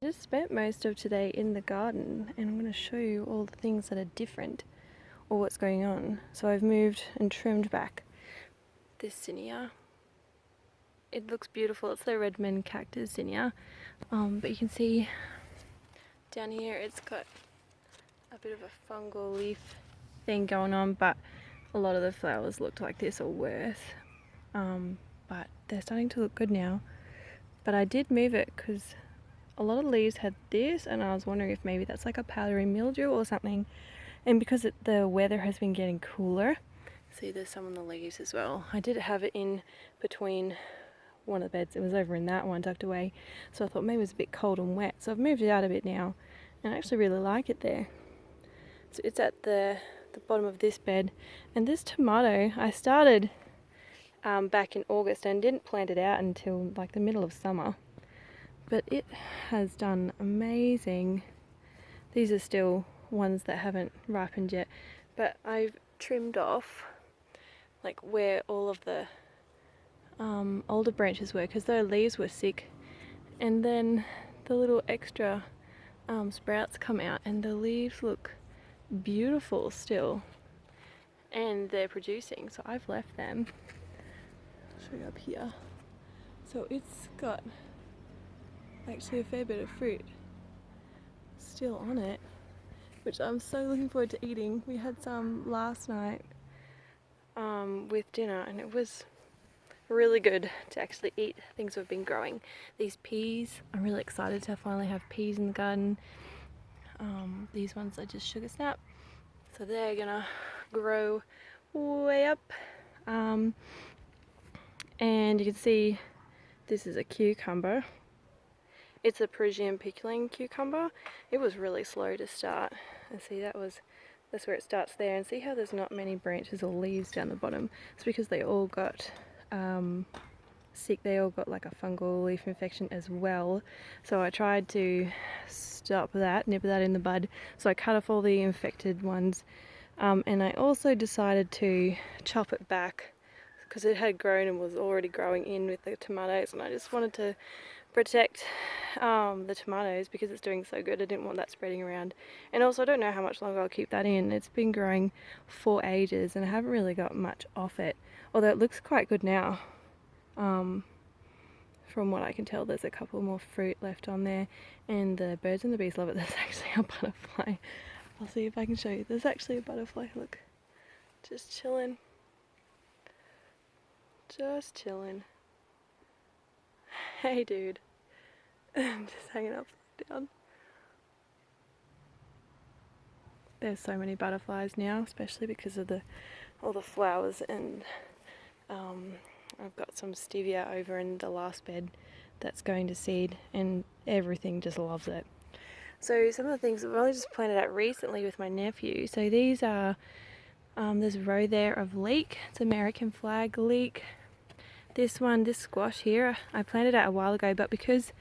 I just spent most of today in the garden and I'm going to show you all the things that are different or what's going on. So I've moved and trimmed back this zinnia. It looks beautiful. It's the Redmond cactus zinnia, but you can see down here it's got a bit of a fungal leaf thing going on, but a lot of the flowers looked like this or worse, but they're starting to look good now. But I did move it because a lot of leaves had this, and I was wondering if maybe that's like a powdery mildew or something. And because the weather has been getting cooler, see there's some on the leaves as well. I did have it in between one of the beds. It was over in that one tucked away, so I thought maybe it was a bit cold and wet, so I've moved it out a bit now, and I actually really like it there. So it's at the bottom of this bed. And this tomato I started back in August and didn't plant it out until like the middle of summer, but it has done amazing. These are still ones that haven't ripened yet, but I've trimmed off like where all of the older branches were because their leaves were sick, and then the little extra sprouts come out and the leaves look beautiful still and they're producing, so I've left them. I'll show you up here. So it's got actually a fair bit of fruit still on it, which I'm so looking forward to eating. We had some last night with dinner and it was really good to actually eat things we've been growing. These peas, I'm really excited to finally have peas in the garden. These ones are just sugar snap, so they're gonna grow way up. And you can see this is a cucumber. It's a Parisian pickling cucumber. It was really slow to start, and see that's where it starts there, and see how there's not many branches or leaves down the bottom. It's because they all got sick. They all got like a fungal leaf infection as well, so I tried to stop that, nip that in the bud. So I cut off all the infected ones, and I also decided to chop it back because it had grown and was already growing in with the tomatoes, and I just wanted to protect the tomatoes because it's doing so good. I didn't want that spreading around, and also I don't know how much longer I'll keep that in. It's been growing for ages and I haven't really got much off it, although it looks quite good now. From what I can tell, there's a couple more fruit left on there, and the birds and the bees love it. There's actually a butterfly. I'll see if I can show you. There's actually a butterfly, look, just chilling. Just chilling. Hey dude. Just hanging upside down. There's so many butterflies now, especially because of all the flowers, and I've got some stevia over in the last bed that's going to seed, and everything just loves it. So some of the things I've only just planted out recently with my nephew. So these are, there's a row there of leek. It's American flag leek. This squash here, I planted out a while ago, but because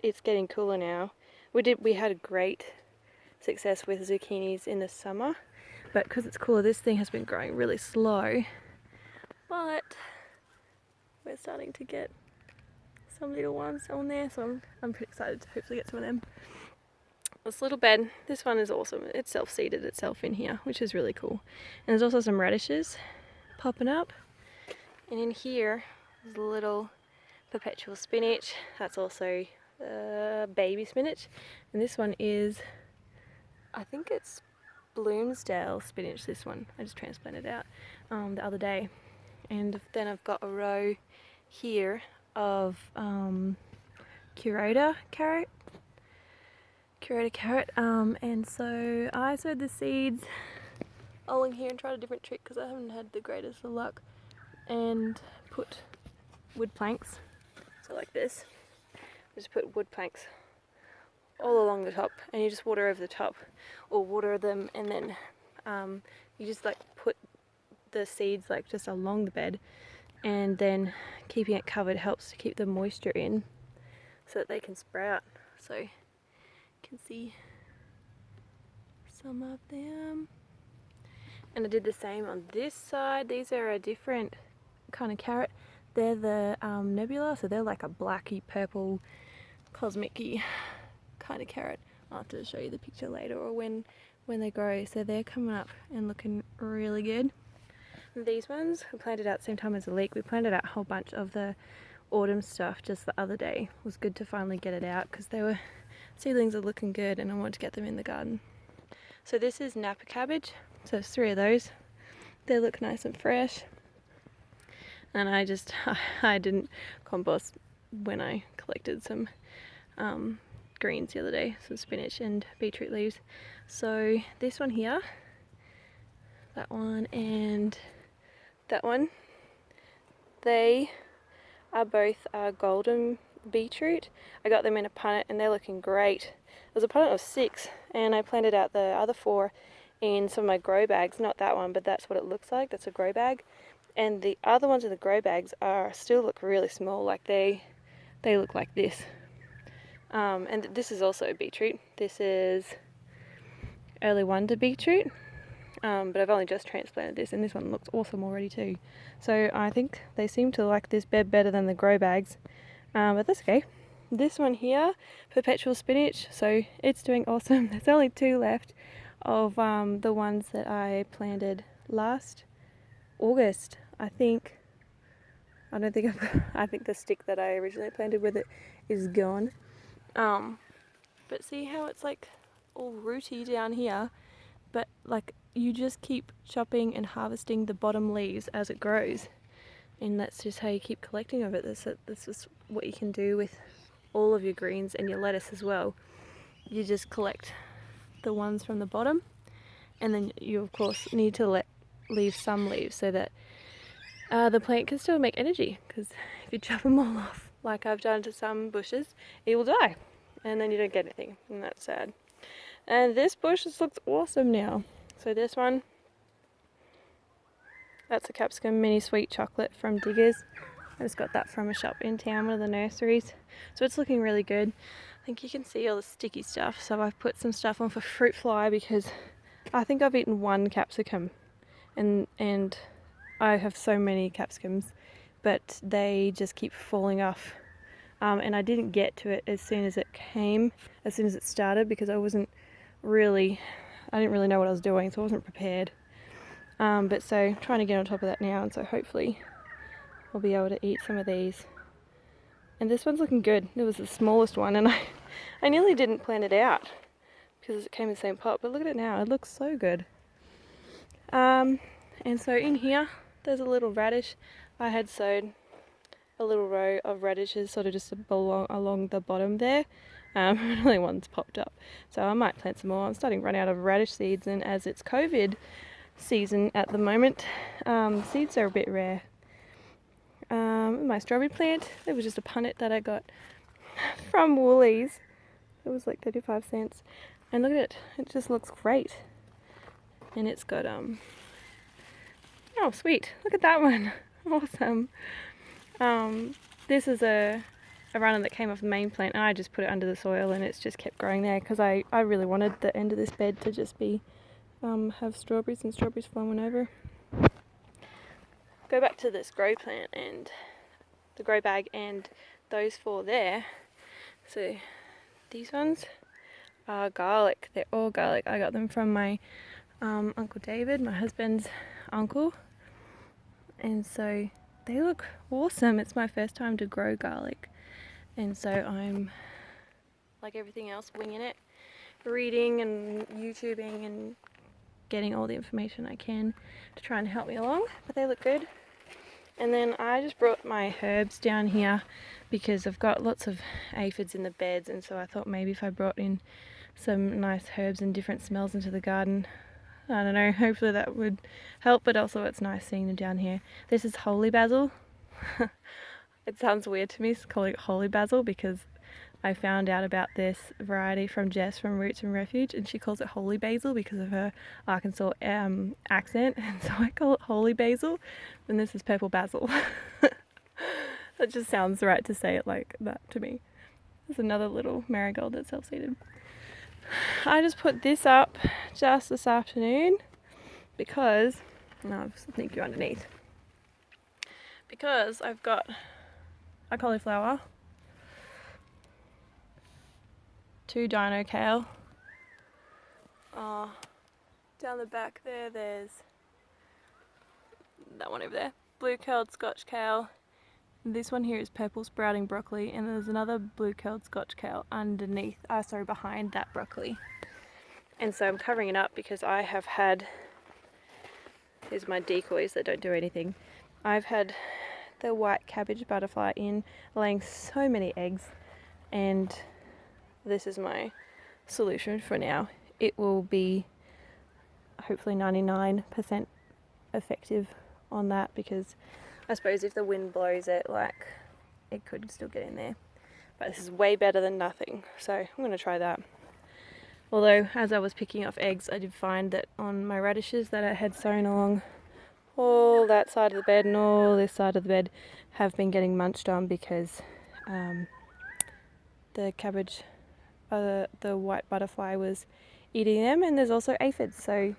it's getting cooler now, we had a great success with zucchinis in the summer, but because it's cooler, this thing has been growing really slow. But we're starting to get some little ones on there, so I'm pretty excited to hopefully get some of them. This little bed, this one is awesome. It's self-seeded itself in here, which is really cool. And there's also some radishes popping up. And in here is a little perpetual spinach. That's also baby spinach. And this one is, I think it's Bloomsdale spinach, this one. I just transplanted out the other day. And then I've got a row here of Curata carrot. And so I sowed the seeds all in here and tried a different trick because I haven't had the greatest of luck, and put wood planks, so like this. Just put wood planks all along the top, and you just water over the top, or water them, and then you just like put the seeds like just along the bed, and then keeping it covered helps to keep the moisture in so that they can sprout. So you can see some of them. And I did the same on this side. These are a different kind of carrot. They're the nebula, so they're like a blacky purple cosmic-y kind of carrot. I'll have to show you the picture later, or when they grow. So they're coming up and looking really good. These ones we planted out the same time as the leek. We planted out a whole bunch of the autumn stuff just the other day. It was good to finally get it out because they were seedlings are looking good and I wanted to get them in the garden. So this is Napa cabbage. So there's 3 of those. They look nice and fresh. And I didn't compost when I collected some greens the other day, some spinach and beetroot leaves. So this one here, that one and that one, they are both golden beetroot. I got them in a punnet and they're looking great. It was a punnet of 6 and I planted out the other 4 in some of my grow bags. Not that one, but that's what it looks like. That's a grow bag. And the other ones in the grow bags still look really small, like they look like this. And this is also beetroot. This is early wonder beetroot, but I've only just transplanted this, and this one looks awesome already too. So I think they seem to like this bed better than the grow bags, but that's okay. This one here, perpetual spinach, so it's doing awesome. There's only 2 left of the ones that I planted last August, I think. I think the stick that I originally planted with it is gone. But see how it's like all rooty down here, but like you just keep chopping and harvesting the bottom leaves as it grows, and that's just how you keep collecting of it. This is what you can do with all of your greens and your lettuce as well. You just collect the ones from the bottom, and then you of course need to leave some leaves so that the plant can still make energy, because if you chop them all off like I've done to some bushes, it will die and then you don't get anything, and that's sad. And this bush just looks awesome now. So this one, that's a capsicum mini sweet chocolate from Diggers. I just got that from a shop in town, one of the nurseries. So it's looking really good. I think you can see all the sticky stuff. So I've put some stuff on for fruit fly because I think I've eaten 1 capsicum, and I have so many capsicums, but they just keep falling off. And I didn't get to it as soon as it started, because I didn't really know what I was doing, so I wasn't prepared. But so trying to get on top of that now, and so hopefully I'll be able to eat some of these. And this one's looking good. It was the smallest one, and I nearly didn't plant it out because it came in the same pot, but look at it now, it looks so good. And so in here there's a little radish. I had sowed a little row of radishes sort of just along the bottom there. Only one's popped up, so I might plant some more. I'm starting to run out of radish seeds, and as it's COVID season at the moment, seeds are a bit rare. My strawberry plant, it was just a punnet that I got from Woolies. It was like 35 cents, and look at it, it just looks great. And it's got oh sweet, look at that one. Awesome. This is a runner that came off the main plant, and I just put it under the soil and it's just kept growing there because I really wanted the end of this bed to just be have strawberries and strawberries flowing over. Go back to this grow plant and the grow bag and those 4 there. So these ones are garlic. They're all garlic. I got them from my Uncle David, my husband's uncle, and so they look awesome. It's my first time to grow garlic, and so I'm, like everything else, winging it, reading and YouTubing and getting all the information I can to try and help me along, but they look good. And then I just brought my herbs down here because I've got lots of aphids in the beds, and so I thought maybe if I brought in some nice herbs and different smells into the garden, I don't know, hopefully that would help, but also it's nice seeing them down here. This is holy basil. It sounds weird to me calling it holy basil because I found out about this variety from Jess from Roots and Refuge, and she calls it holy basil because of her Arkansas accent, and so I call it holy basil, and this is purple basil. That just sounds right to say it like that to me. There's another little marigold that's self-seeded. I just put this up just this afternoon because, I'll sneak you underneath, because I've got a cauliflower 2 dino kale. Down the back there, there's that one over there, blue curled Scotch kale. This one here is purple sprouting broccoli, and there's another blue curled Scotch kale underneath, behind that broccoli. And so I'm covering it up because I have had, here's my decoys that don't do anything. I've had the white cabbage butterfly in, laying so many eggs, and this is my solution for now. It will be hopefully 99% effective on that, because I suppose if the wind blows it, like, it could still get in there. But this is way better than nothing, so I'm going to try that. Although, as I was picking off eggs, I did find that on my radishes that I had sown along all that side of the bed and all this side of the bed have been getting munched on, because the cabbage, the white butterfly was eating them, and there's also aphids, so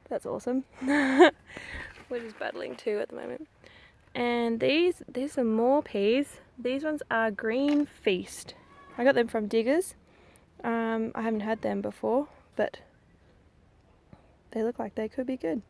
that's awesome. We're just battling too at the moment. And these are more peas. These ones are Green Feast. I got them from Diggers. I haven't had them before, but they look like they could be good.